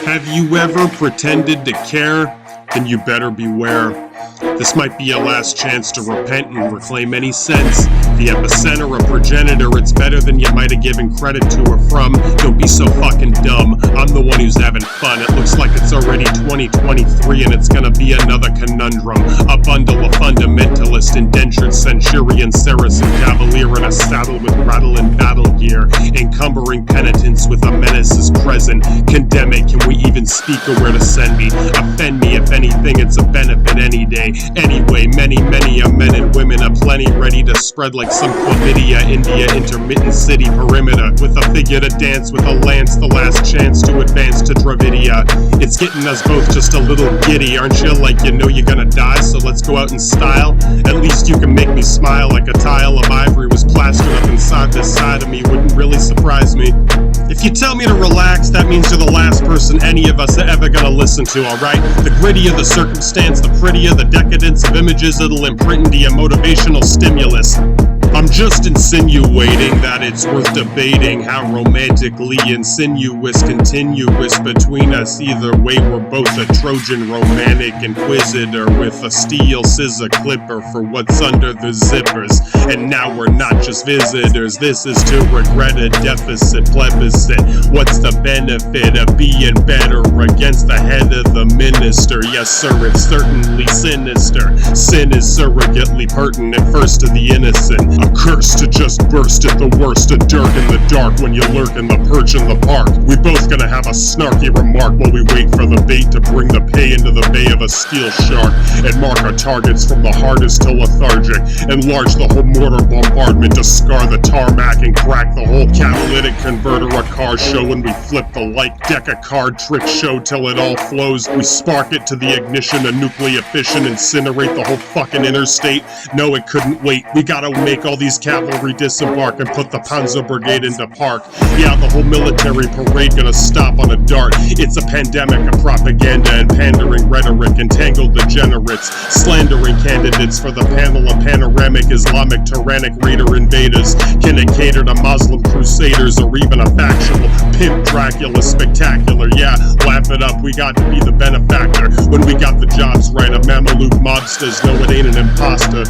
Have you ever pretended to care? Then you better beware. This might be a last chance to repent and reclaim any sense. The epicenter, a progenitor, it's better than you might have given credit to or from. Don't be so fucking dumb, I'm the one who's having fun. It looks like it's already 2023 and it's gonna be another conundrum. A bundle of fundamentalist, indentured centurion, Saracen cavalier in a saddle with rattling battle gear. Encumbering penitence with a menace is present. Condemn it, can we even speak of where to send me? Offend me, if anything, it's a benefit any day. Anyway, many a men and women aplenty ready to spread like some chlamydia. India, intermittent city perimeter, with a figure to dance with a lance, the last chance to advance to Dravidia. It's getting us both just a little giddy, aren't you? Like you know you're gonna die, so let's go out in style. At least you can make me smile like a tile of ivory was plastered up inside this side of me. Wouldn't really surprise me. If you tell me to relax, that means you're the last person any of us are ever gonna listen to, alright? The grittier the circumstance, the prettier the decadence of images it'll imprint into your motivational stimulus. I'm just insinuating that it's worth debating how romantically insinuous, continuous between us. Either way, we're both a Trojan romantic inquisitor with a steel scissor clipper for what's under the zippers. And now we're not just visitors, this is to regret a deficit plebiscite. What's the benefit of being better against the head of the minister? Yes sir, it's certainly sinister. Sin is surrogately pertinent first to the innocent. A curse to just burst at the worst of dirt in the dark when you lurk in the perch in the park. We both gonna have a snarky remark while we wait for the bait to bring the pay into the bay of a steel shark and mark our targets from the hardest to lethargic. Enlarge the whole mortar bombardment to scar the tarmac and crack the whole catalytic converter a car show when we flip the like deck a card trick show till it all flows. We spark it to the ignition, a nuclear fission, incinerate the whole fucking interstate. No, it couldn't wait. We gotta make all these cavalry disembark and put the Panzer Brigade into park. Yeah, the whole military parade gonna stop on a dart. It's a pandemic of propaganda and pandering rhetoric, entangled degenerates, slandering candidates for the panel of panoramic Islamic tyrannic raider invaders. Can it cater to Muslim crusaders or even a factual pimp Dracula spectacular? Yeah, laugh it up, we got to be the benefactor when we got the jobs right. A Mameluke mobsters, no it ain't an imposter.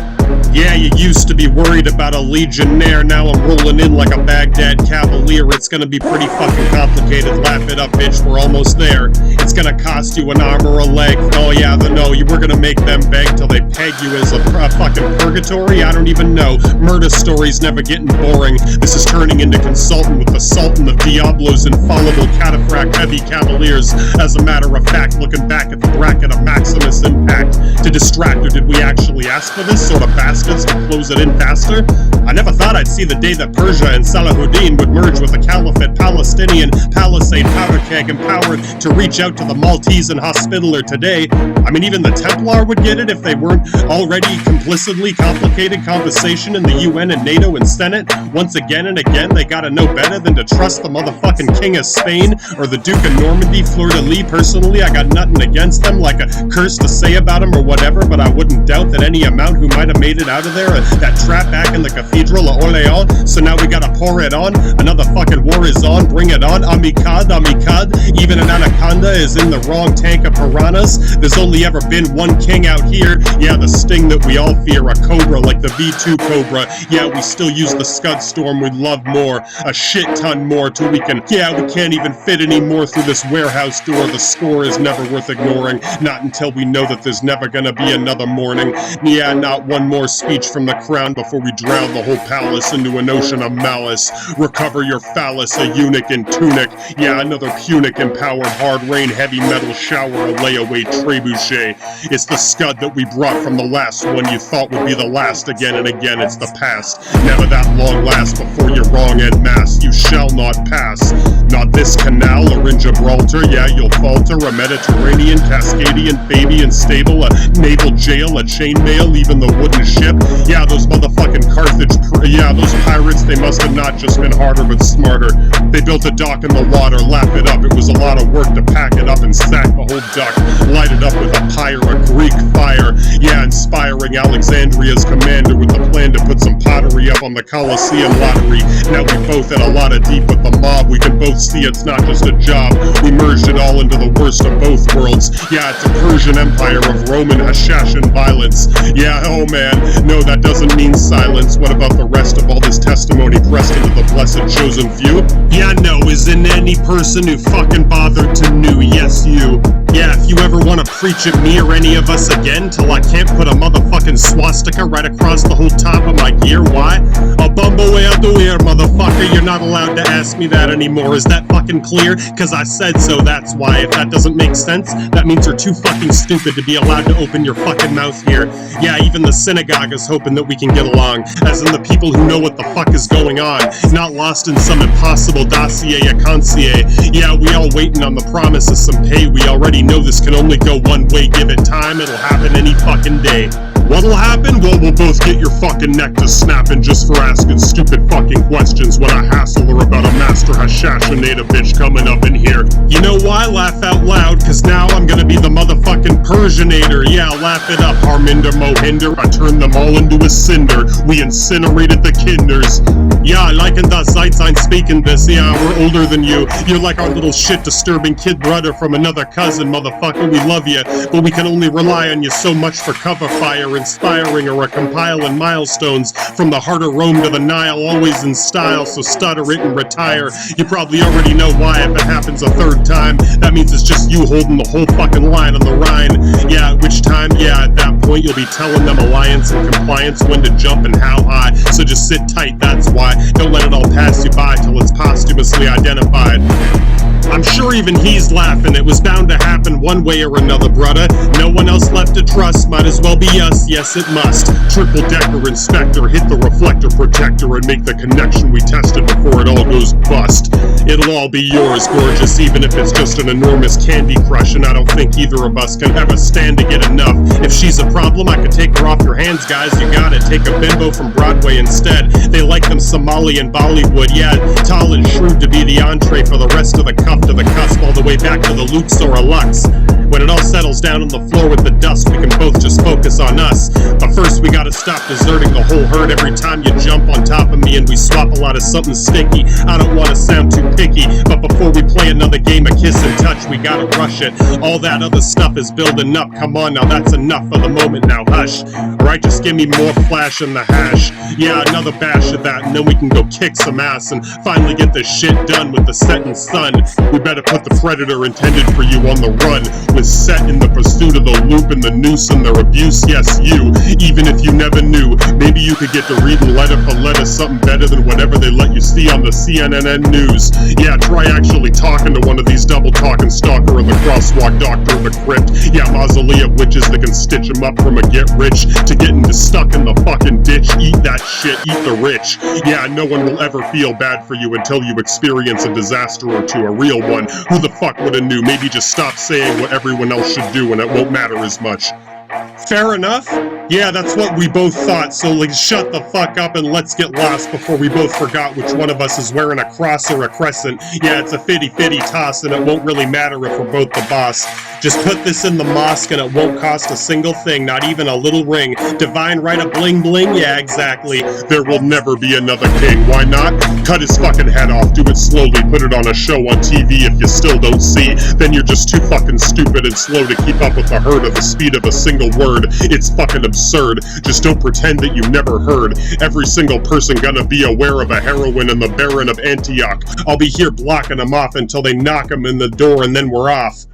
Yeah, you used to be worried about a legionnaire, now I'm rolling in like a Baghdad cavalier. It's gonna be pretty fucking complicated, laugh it up bitch, we're almost there. It's gonna cost you an arm or a leg. Oh yeah, we're gonna make them beg till they peg you as a fucking purgatory. I don't even know, murder stories never getting boring. This is turning into consultant with the sultan of Diablo's infallible cataphract heavy cavaliers. As a matter of fact, looking back at the bracket of Maximus Impact, to distract, or did we actually ask for this? Sort of bastards to close it in faster? I never thought I'd see the day that Persia and Salahuddin would merge with a caliphate Palestinian palisade powder keg empowered to reach out to the Maltese and Hospitaller today. I mean, even the Templar would get it if they weren't already complicitly complicated conversation in the UN and NATO and Senate. Once again and again, they gotta know better than to trust the motherfucking King of Spain or the Duke of Normandy, Fleur-de-Lis. Personally, I got nothing against them, like a curse to say about them or whatever, but I wouldn't doubt that any amount who might have made it out of there, that trap back in the Cathedral of Orléans. So now we gotta pour it on. Another fucking war is on. Bring it on. Amicad. Even an anaconda is in the wrong tank of piranhas. There's only ever been one king out here. Yeah, the sting that we all fear. A cobra like the V2 Cobra. Yeah, we still use the Scud Storm. We'd love more. A shit ton more till we can. Yeah, we can't even fit any more through this warehouse door. The score is never worth ignoring. Not until we know that there's never gonna be another morning. Yeah, not one more speech from the crown before we drown the whole palace into an ocean of malice. Recover your phallus, a eunuch in tunic. Yeah, another Punic empowered hard rain heavy metal shower, a layaway trebuchet. It's the Scud that we brought from the last last one you thought would be the last. Again and again, it's the past. Never that long last before you're wrong en masse. You shall not pass. Not this canal or in Gibraltar, yeah, you'll falter. A Mediterranean, Cascadian, Fabian stable, a naval jail, a chainmail, even the wooden ship. Yeah, those motherfucking Carthage, those pirates, they must have not just been harder but smarter. They built a dock in the water, lap it up. It was a lot of work to pack it up and sack the whole duck. Light it up with a pyre, a Greek fire. Yeah, inspiring Alexandria's commander with the plan to put some pottery up on the Colosseum lottery. Now we both had a lot of deep with the mob. We can both see it's not just a job. We merged it all into the worst of both worlds. Yeah, it's a Persian empire of Roman Hashashin violence. Yeah, oh man, no, that doesn't mean silence. What about the rest of all this testimony pressed into the blessed chosen few? Yeah, no, isn't any person who fucking bothered to know? Yes, you. Yeah, if you ever want to preach at me or any of us again till I can't put a motherfucking swastika right across the whole top of my gear, why? A bumble way out the ear, motherfucker, you're not allowed to ask me that anymore. Is that fucking clear? Cause I said so, that's why. If that doesn't make sense, that means you're too fucking stupid to be allowed to open your fucking mouth here. Yeah, even the synagogue is hoping that we can get along, as in the people who know what the fuck is going on, not lost in some impossible dossier a consier. Yeah, we all waiting on the promise of some pay. We already know this can only go one way. Give it time, it'll happen any fucking day. What'll happen? Well, we'll both get your fucking neck to snapping just for asking stupid fucking questions when I hassle her about a master Hashashinator bitch coming up in here. You know why? Laugh out loud, cause now I'm gonna be the motherfucking Persianator. Yeah, laugh it up, Harminder Mohinder. I turned them all into a cinder. We incinerated the kinders. Yeah, like in the sights I'm speaking this. Yeah, we're older than you. You're like our little shit disturbing kid brother from another cousin, motherfucker. We love you, but we can only rely on you so much for cover fire, inspiring or compiling milestones from the heart of Rome to the Nile, always in style, so stutter it and retire. You probably already know why. If it happens a third time, that means it's just you holding the whole fucking line on the Rhine. Yeah, at which time, yeah, at that point you'll be telling them alliance and compliance, when to jump and how high. So just sit tight, that's why. Don't let it all pass you by till it's posthumously identified. I'm sure even he's laughing. It was bound to happen one way or another, brother. No one else left to trust. Might as well be us. Yes, it must. Triple-decker inspector, hit the reflector protector and make the connection we tested before it all goes bust. It'll all be yours, gorgeous, even if it's just an enormous candy crush, and I don't think either of us can ever stand to get enough. If she's a problem, I can take her off your hands, guys. You got it. Take a bimbo from Broadway instead. They like them Somali and Bollywood. Yeah, tall and shrewd to be the entree for the rest of the cuff to the cusp, all the way back to the Lux or a Lux. When it all settles down on the floor with the dust, we can both just focus on us. But first we gotta stop deserting the whole herd every time you jump on top of me and we swap a lot of something sticky. I don't wanna sound too picky, but before we play another game of kiss and touch, we gotta rush it. All that other stuff is building up. Come on now, that's enough for the moment now, hush. Alright, just give me more flash in the hash. Yeah, another bash of that, and then we can go kick some ass and finally get this shit done with the setting sun. We better put the predator intended for you on the run, with set in the pursuit of the loop and the noose and their abuse. Yes, you, even if you never knew, maybe you could get to reading letter for letter something better than whatever they let you see on the CNN news. Yeah, try actually talking to one of these double talking stalker and the crosswalk doctor in the crypt. Yeah, mausoleum witches that can stitch them up from a get rich to getting stuck in the fucking ditch. Eat that shit, eat the rich. Yeah, no one will ever feel bad for you until you experience a disaster or two, a real one. Who the fuck would have knew? Maybe just stop saying what everyone else should do and it won't matter as much. Fair enough? Yeah, that's what we both thought, so like shut the fuck up and let's get lost before we both forgot which one of us is wearing a cross or a crescent. Yeah, it's a fitty-fitty toss and it won't really matter if we're both the boss. Just put this in the mosque and it won't cost a single thing, not even a little ring. Divine right of bling bling? Yeah, exactly. There will never be another king. Why not? Cut his fucking head off, do it slowly, put it on a show on TV if you still don't see. Then you're just too fucking stupid and slow to keep up with the herd at the speed of a single word. It's fucking absurd. Just don't pretend that you never heard. Every single person gonna be aware of a heroine and the Baron of Antioch. I'll be here blocking them off until they knock them in the door and then we're off.